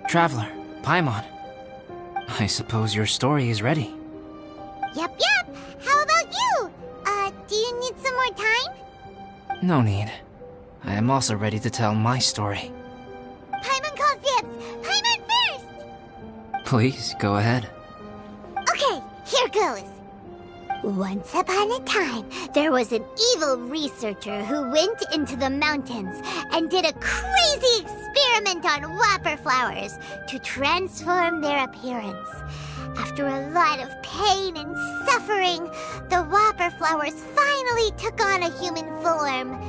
Traveler, Paimon. I suppose your story is ready. Yep. How about you? Do you need some more time? No need. I am also ready to tell my story. Paimon calls dibs! Paimon first! Please, go ahead. Okay, here goes. Once upon a time, there was an evil researcher who went into the mountains and did a crazy experiment on whopper flowers to transform their appearance. After a lot of pain and suffering, the whopper flowers finally took on a human form.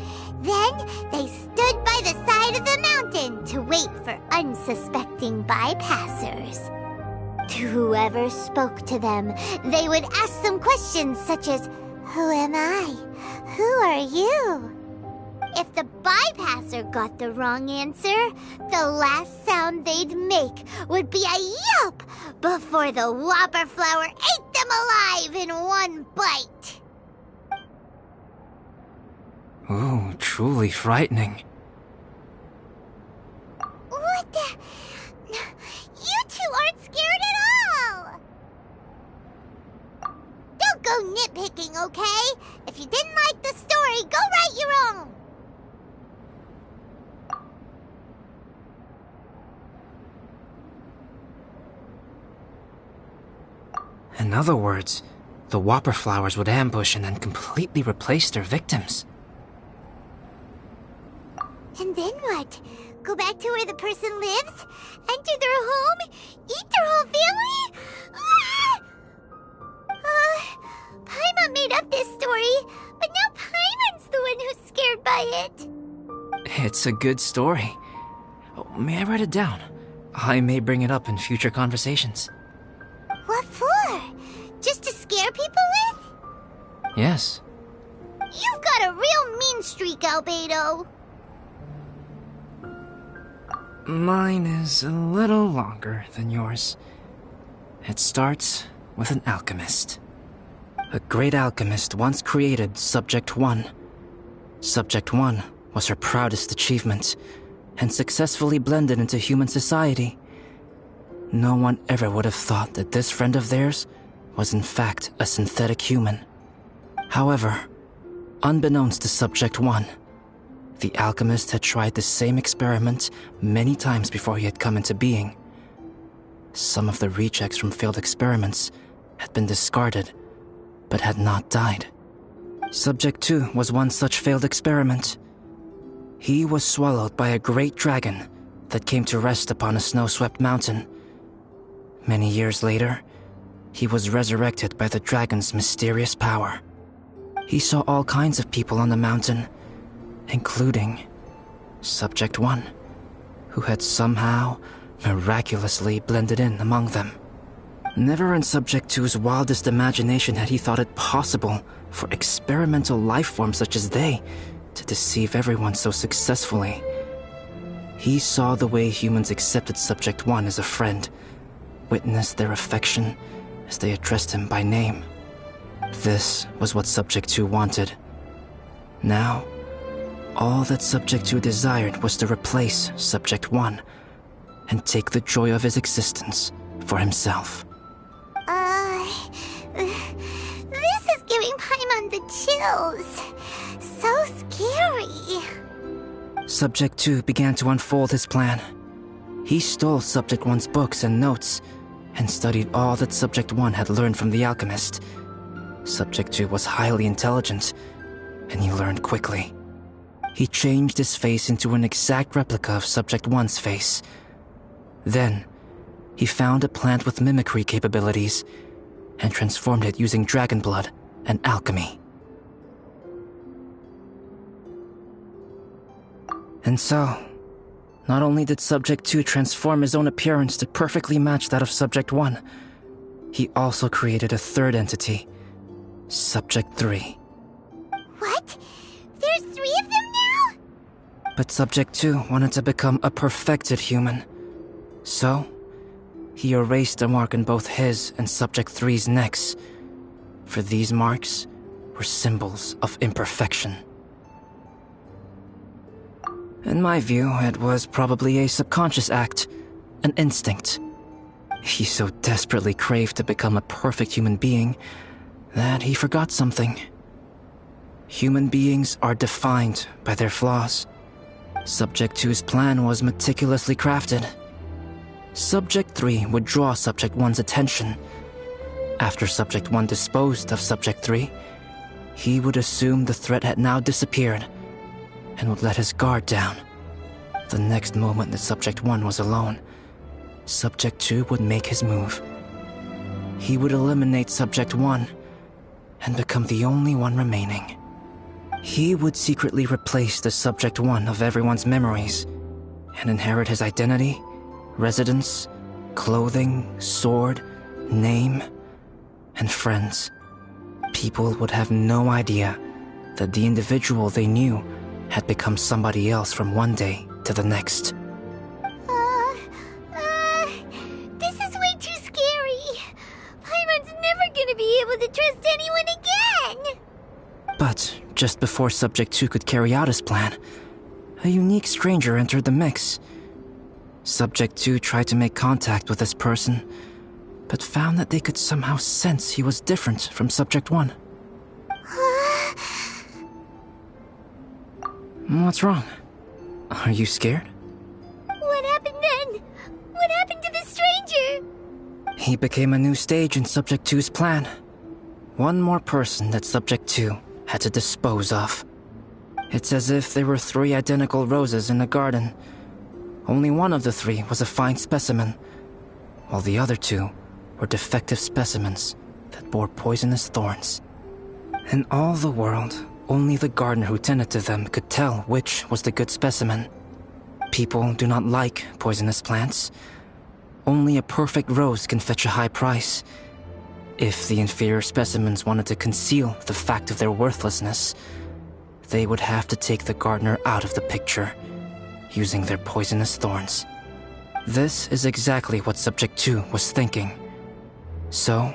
Then they stood by the side of the mountain to wait for unsuspecting bypassers. To whoever spoke to them, they would ask some questions such as, "Who am I? Who are you?" If the bypasser got the wrong answer, the last sound they'd make would be a yelp before the whopper flower ate them alive in one bite. Ooh, truly frightening. What the? You two aren't scared at all! Don't go nitpicking, okay? If you didn't like the story, go write your own! In other words, the whopper flowers would ambush and then completely replace their victims. And then what? Go back to where the person lives? Enter their home? Eat their whole family? Paimon made up this story, but now Paimon's the one who's scared by it. It's a good story. Oh, may I write it down? I may bring it up in future conversations. What for? Just to scare people with? Yes. You've got a real mean streak, Albedo. Mine is a little longer than yours. It starts with an alchemist. A great alchemist once created Subject 1. Subject 1 was her proudest achievement, and successfully blended into human society. No one ever would have thought that this friend of theirs was in fact a synthetic human. However, unbeknownst to Subject 1, the alchemist had tried the same experiment many times before he had come into being. Some of the rejects from failed experiments had been discarded, but had not died. Subject 2 was one such failed experiment. He was swallowed by a great dragon that came to rest upon a snow-swept mountain. Many years later, he was resurrected by the dragon's mysterious power. He saw all kinds of people on the mountain, including Subject 1, who had somehow miraculously blended in among them. Never in Subject 2's wildest imagination had he thought it possible for experimental life forms such as they to deceive everyone so successfully. He saw the way humans accepted Subject 1 as a friend, witnessed their affection as they addressed him by name. This was what Subject 2 wanted. Now, all that Subject 2 desired was to replace Subject 1 and take the joy of his existence for himself. This is giving Paimon the chills. So scary. Subject 2 began to unfold his plan. He stole Subject 1's books and notes and studied all that Subject 1 had learned from the alchemist. Subject 2 was highly intelligent, and he learned quickly. He changed his face into an exact replica of Subject 1's face. Then, he found a plant with mimicry capabilities. and transformed it using dragon blood and alchemy. And so, not only did Subject 2 transform his own appearance to perfectly match that of Subject 1, he also created a third entity, Subject 3. What? There's 3 of them now? But Subject 2 wanted to become a perfected human. So, he erased a mark in both his and Subject 3's necks, for these marks were symbols of imperfection. In my view, it was probably a subconscious act, an instinct. He so desperately craved to become a perfect human being that he forgot something. Human beings are defined by their flaws. Subject 2's plan was meticulously crafted. Subject 3 would draw Subject 1's attention. After Subject 1 disposed of Subject 3, he would assume the threat had now disappeared and would let his guard down. The next moment that Subject 1 was alone, Subject 2 would make his move. He would eliminate Subject 1 and become the only one remaining. He would secretly replace the Subject 1 of everyone's memories and inherit his identity, residence, clothing, sword, name, and friends. People would have no idea that the individual they knew had become somebody else from one day to the next. This is way too scary. Paimon's never gonna be able to trust anyone again. But just before Subject 2 could carry out his plan, a unique stranger entered the mix. Subject 2 tried to make contact with this person, but found that they could somehow sense he was different from Subject 1. What's wrong? Are you scared? What happened then? What happened to the stranger? He became a new stage in Subject 2's plan. One more person that Subject 2 had to dispose of. It's as if there were 3 identical roses in a garden. Only one of the 3 was a fine specimen, while the other 2 were defective specimens that bore poisonous thorns. In all the world, only the gardener who tended to them could tell which was the good specimen. People do not like poisonous plants. Only a perfect rose can fetch a high price. If the inferior specimens wanted to conceal the fact of their worthlessness, they would have to take the gardener out of the picture, using their poisonous thorns. This is exactly what Subject 2 was thinking. So,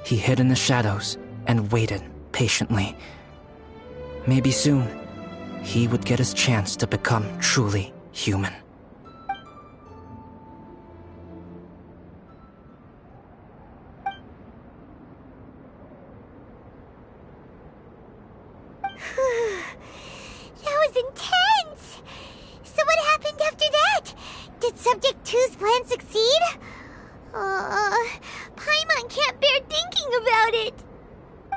he hid in the shadows and waited patiently. Maybe soon, he would get his chance to become truly human. That was intense! So what happened after that? Did Subject 2's plan succeed? Paimon can't bear thinking about it.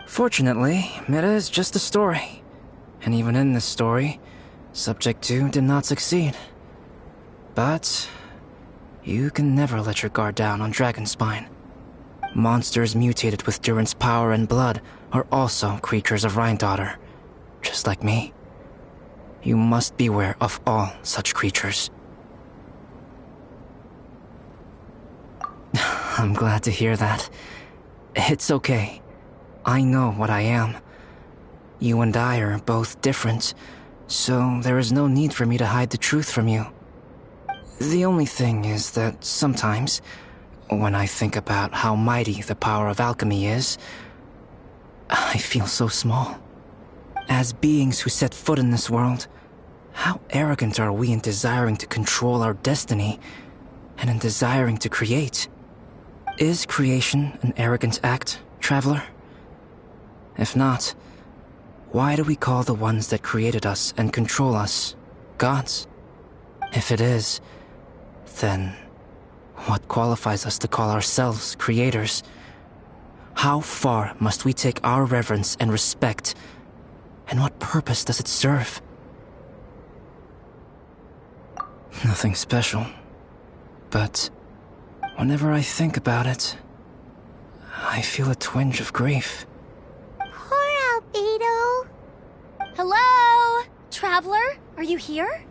Fortunately, it is just a story. And even in this story, Subject 2 did not succeed. But you can never let your guard down on Dragonspine. Monsters mutated with Durin's power and blood are also creatures of Rhine-Daughter, just like me. You must beware of all such creatures. I'm glad to hear that. It's okay. I know what I am. You and I are both different, so there is no need for me to hide the truth from you. The only thing is that sometimes, when I think about how mighty the power of alchemy is, I feel so small. As beings who set foot in this world, how arrogant are we in desiring to control our destiny and in desiring to create? Is creation an arrogant act, traveler? If not, why do we call the ones that created us and control us gods? If it is, then what qualifies us to call ourselves creators? How far must we take our reverence and respect, and what purpose does it serve? Nothing special, but whenever I think about it, I feel a twinge of grief. Poor Albedo. Hello? Traveler, are you here?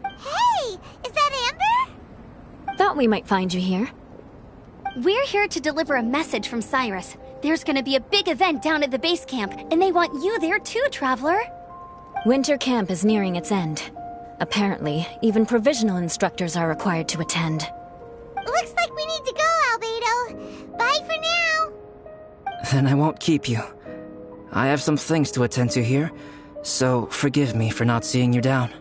Hey, is that Amber? Thought we might find you here. We're here to deliver a message from Cyrus. There's gonna be a big event down at the base camp, and they want you there too, Traveler. Winter camp is nearing its end. Apparently, even provisional instructors are required to attend. Looks like we need to go, Albedo. Bye for now. Then I won't keep you. I have some things to attend to here, so forgive me for not seeing you down.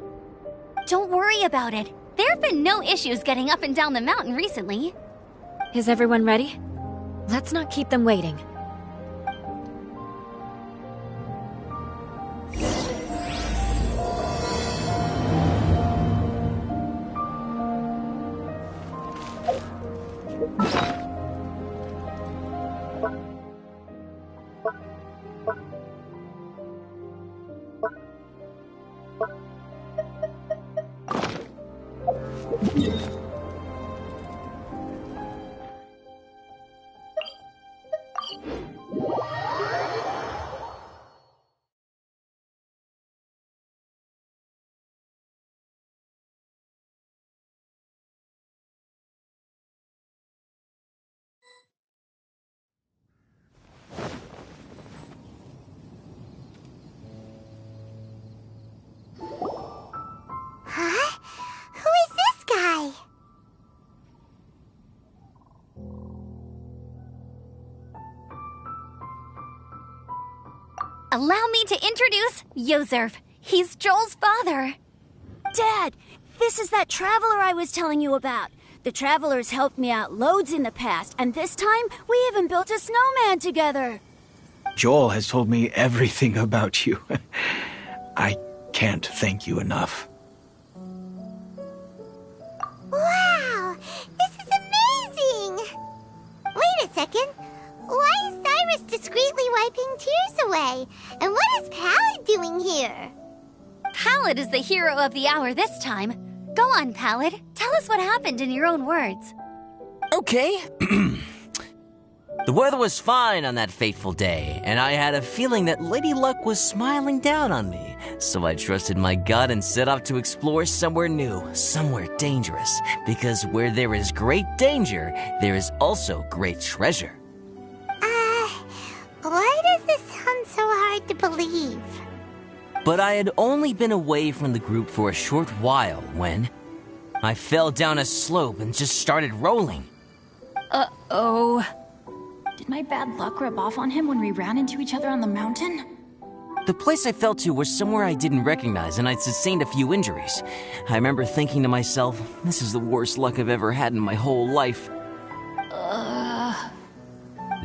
Don't worry about it. There have been no issues getting up and down the mountain recently. Is everyone ready? Let's not keep them waiting. Huh? Who is this guy? Allow me to introduce Yozerv. He's Joel's father. Dad, this is that traveler I was telling you about. The traveler's helped me out loads in the past, and this time we even built a snowman together. Joel has told me everything about you. I can't thank you enough. Wow, this is amazing! Wait a second. Why is Cyrus discreetly wiping tears away? And what is Pallid doing here? Pallid is the hero of the hour this time. Go on, Pallid. Tell us what happened in your own words. Okay. The weather was fine on that fateful day, and I had a feeling that Lady Luck was smiling down on me. So I trusted my gut and set off to explore somewhere new, somewhere dangerous. Because where there is great danger, there is also great treasure. Why does this sound so hard to believe? But I had only been away from the group for a short while when I fell down a slope and just started rolling. Uh-oh. Did my bad luck rub off on him when we ran into each other on the mountain? The place I fell to was somewhere I didn't recognize, and I'd sustained a few injuries. I remember thinking to myself, this is the worst luck I've ever had in my whole life.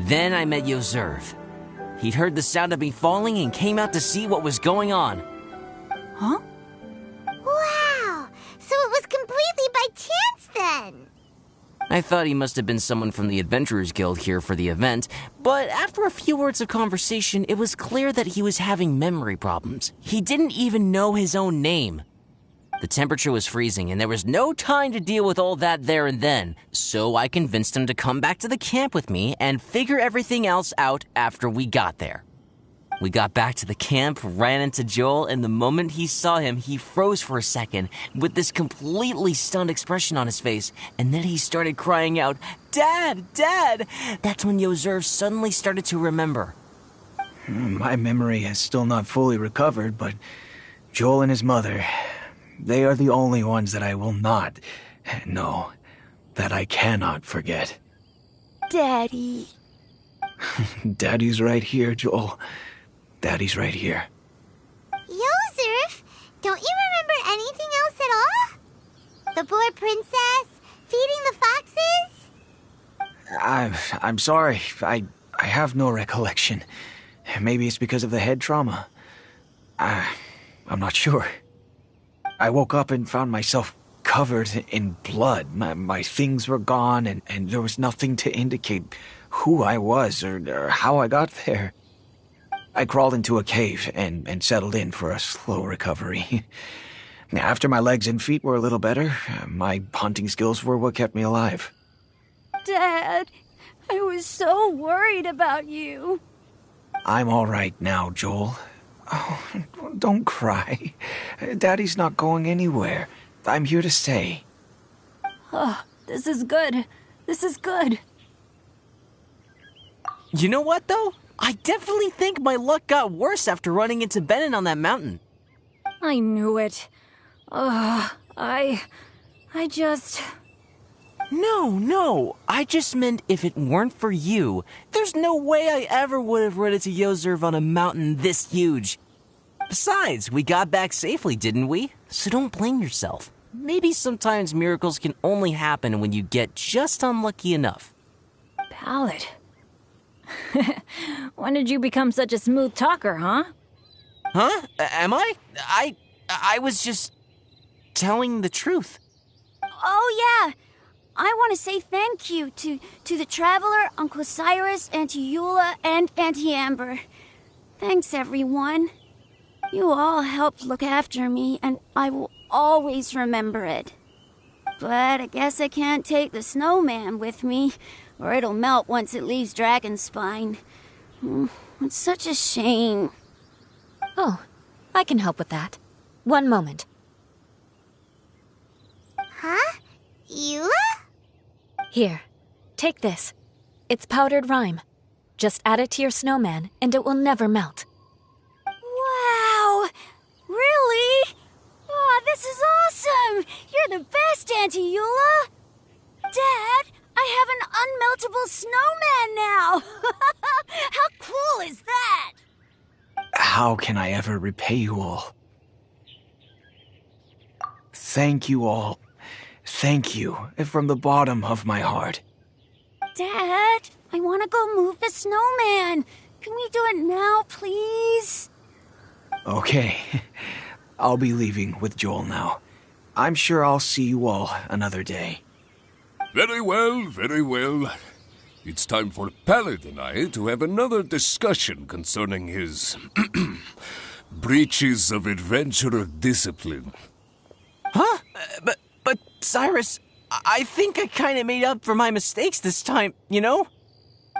Then I met Yozerv. He'd heard the sound of me falling and came out to see what was going on. Huh? Wow, so it was completely by chance then. I thought he must have been someone from the Adventurers Guild here for the event, but after a few words of conversation, it was clear that he was having memory problems. He didn't even know his own name. The temperature was freezing, and there was no time to deal with all that there and then, so I convinced him to come back to the camp with me and figure everything else out after we got there. We got back to the camp, ran into Joel, and the moment he saw him, he froze for a second with this completely stunned expression on his face, and then he started crying out, "Dad! Dad!" That's when Yozerv suddenly started to remember. My memory has still not fully recovered, but Joel and his mother, they are the only ones that I will not, no, that I cannot forget. Daddy. Daddy's right here, Joel. Daddy's right here. Yozerf, don't you remember anything else at all? The poor princess, feeding the foxes? I'm sorry. I have no recollection. Maybe it's because of the head trauma. I'm not sure. I woke up and found myself covered in blood. My things were gone, and there was nothing to indicate who I was or how I got there. I crawled into a cave and settled in for a slow recovery. After my legs and feet were a little better, my hunting skills were what kept me alive. Dad, I was so worried about you. I'm all right now, Joel. Oh, don't cry. Daddy's not going anywhere. I'm here to stay. Oh, this is good. This is good. You know what, though? I definitely think my luck got worse after running into Benin on that mountain. I knew it. I just... No. I just meant if it weren't for you, there's no way I ever would have run into Yozerv on a mountain this huge. Besides, we got back safely, didn't we? So don't blame yourself. Maybe sometimes miracles can only happen when you get just unlucky enough. Ballad. When did you become such a smooth talker, huh? Huh? Am I? I was just telling the truth. Oh, yeah. I want to say thank you to the Traveler, Uncle Cyrus, Auntie Eula, and Auntie Amber. Thanks, everyone. You all helped look after me, and I will always remember it. But I guess I can't take the snowman with me, or it'll melt once it leaves Dragonspine. It's such a shame. Oh, I can help with that. One moment. Huh? Eula? Here, take this. It's powdered rime. Just add it to your snowman, and it will never melt. Wow! Really? Oh, this is awesome! You're the best, Auntie Eula! Dad, I have an unmeltable snowman now! How cool is that? How can I ever repay you all? Thank you all. Thank you from the bottom of my heart. Dad, I want to go move the snowman. Can we do it now, please? Okay. I'll be leaving with Joel now. I'm sure I'll see you all another day. Very well, very well. It's time for Pallid and I to have another discussion concerning his breaches of adventurer discipline. Huh? But Cyrus, I think I kind of made up for my mistakes this time, you know?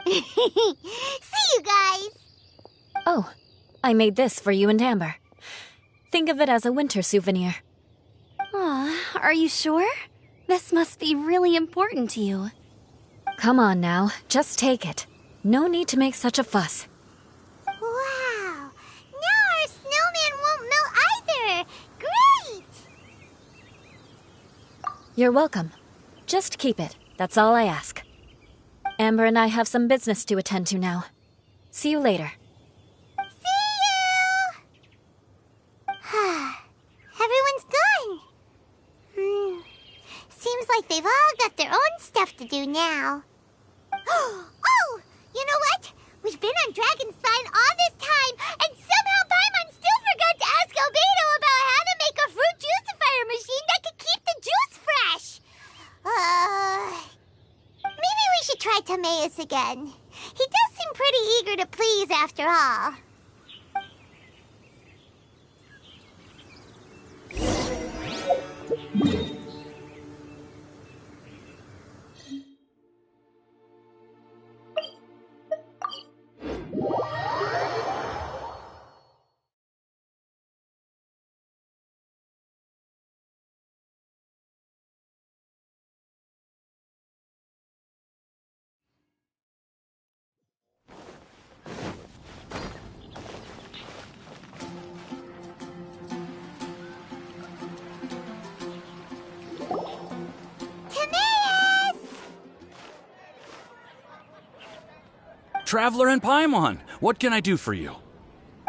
See you guys! Oh, I made this for you and Amber. Think of it as a winter souvenir. Aw, are you sure? This must be really important to you. Come on now, just take it. No need to make such a fuss. Wow! Now our snowman won't melt either! Great! You're welcome. Just keep it. That's all I ask. Amber and I have some business to attend to now. See you later. See you! Everyone's gone. Seems like they've all got their own stuff to do now. Oh! You know what? We've been on Dragonspine all this time, and somehow Paimon still forgot to ask Albedo about how to make a fruit juicifier machine that could keep the juice fresh. Maybe we should try Timaeus again. He does seem pretty eager to please after all. Traveler and Paimon, what can I do for you?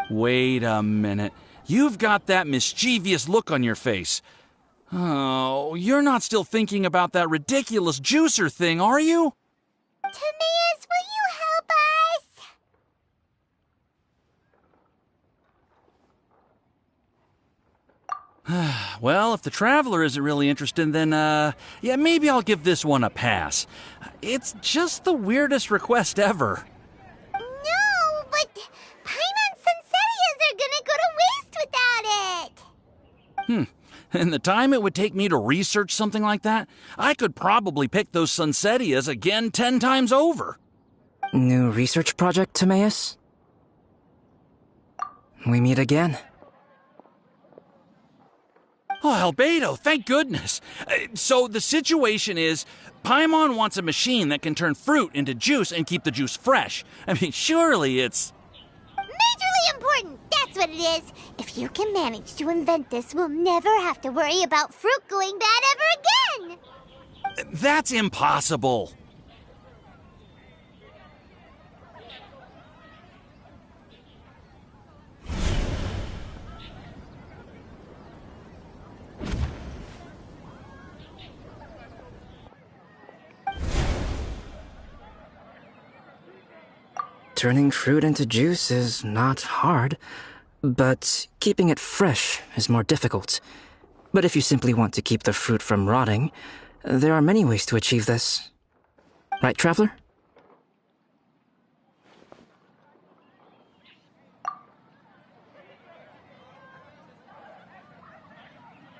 Wait a minute. You've got that mischievous look on your face. Oh, you're not still thinking about that ridiculous juicer thing, are you? Timaeus, will you help us? Well, if the Traveler isn't really interested, then, yeah, maybe I'll give this one a pass. It's just the weirdest request ever. No, but Paimon's Sunsettias are gonna go to waste without it. And the time it would take me to research something like that, I could probably pick those Sunsettias again 10 times over. New research project, Timaeus? We meet again. Oh, Albedo, thank goodness. So the situation is, Paimon wants a machine that can turn fruit into juice and keep the juice fresh. I mean, surely it's... Majorly important, that's what it is. If you can manage to invent this, we'll never have to worry about fruit going bad ever again. That's impossible. Turning fruit into juice is not hard, but keeping it fresh is more difficult. But if you simply want to keep the fruit from rotting, there are many ways to achieve this. Right, Traveler?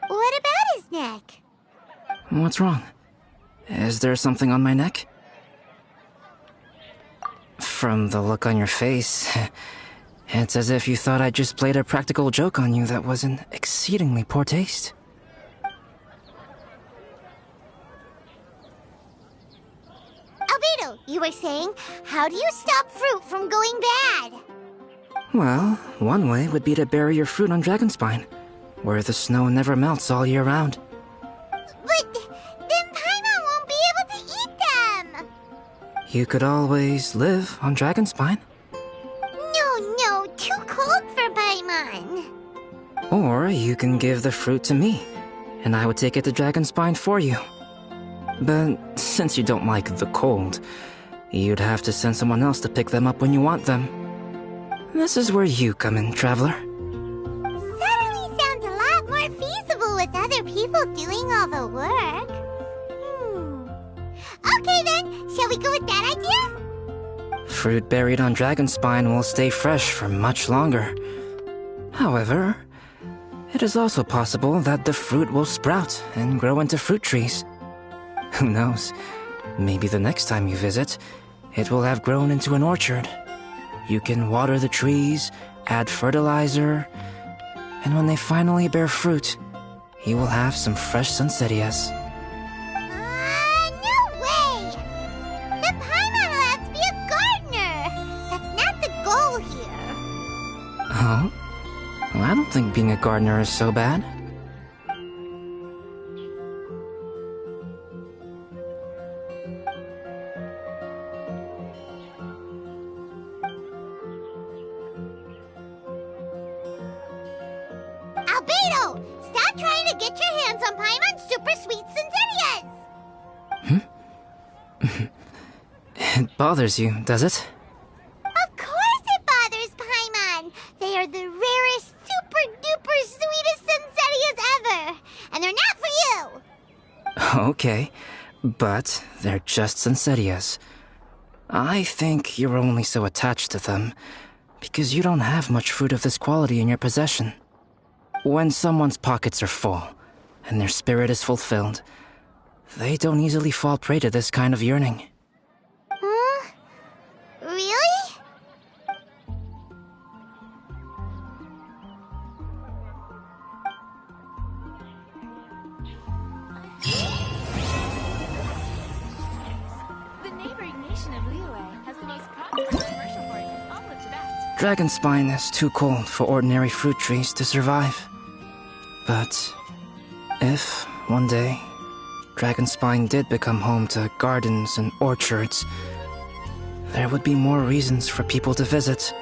What about his neck? What's wrong? Is there something on my neck? From the look on your face, it's as if you thought I just played a practical joke on you that was in exceedingly poor taste. Albedo, you were saying, how do you stop fruit from going bad? Well, one way would be to bury your fruit on Dragonspine, where the snow never melts all year round. But then Paimon won't be able to eat them! You could always live on Dragonspine. No, too cold for Paimon. Or you can give the fruit to me, and I would take it to Dragonspine for you. But since you don't like the cold, you'd have to send someone else to pick them up when you want them. This is where you come in, Traveler. Suddenly sounds a lot more feasible with other people doing all the work. Okay then, shall we go with that idea? Fruit buried on Dragonspine will stay fresh for much longer. However, it is also possible that the fruit will sprout and grow into fruit trees. Who knows? Maybe the next time you visit, it will have grown into an orchard. You can water the trees, add fertilizer, and when they finally bear fruit, you will have some fresh sunsettias. No way! The Paimon will have to be a gardener! That's not the goal here. Oh? Well, I don't think being a gardener is so bad. Albedo! Stop trying to get your hands on Paimon's super sweet Sensitias! It bothers you, does it? Of course it bothers Paimon! They are the rarest, super-duper sweetest Sensitias ever! And they're not for you! Okay, but they're just Sunsettias. I think you're only so attached to them because you don't have much fruit of this quality in your possession. When someone's pockets are full and their spirit is fulfilled, they don't easily fall prey to this kind of yearning. Huh? Really? The neighboring nation of Liyue has the most prosperous commercial port in all of Tibet. Dragonspine is too cold for ordinary fruit trees to survive. But if, one day, Dragonspine did become home to gardens and orchards, there would be more reasons for people to visit.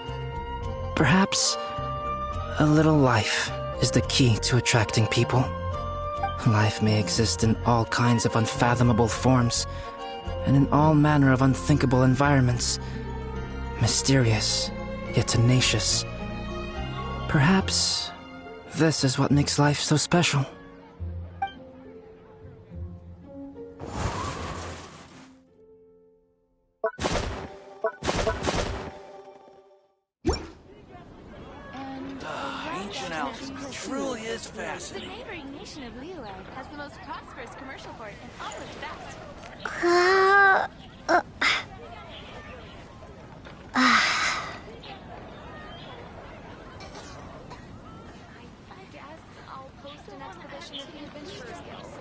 Perhaps a little life is the key to attracting people. Life may exist in all kinds of unfathomable forms, and in all manner of unthinkable environments. Mysterious, yet tenacious. Perhaps this is what makes life so special. Ancient Alps truly is The fascinating. neighboring nation of Liyue has the most prosperous commercial port in all of Tibet. expedition with the Adventurers Guild.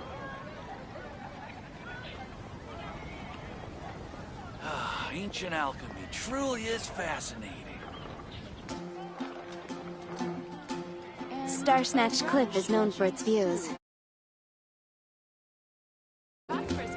Ancient alchemy truly is fascinating. Starsnatch Cliff is known for its views. Phosphorus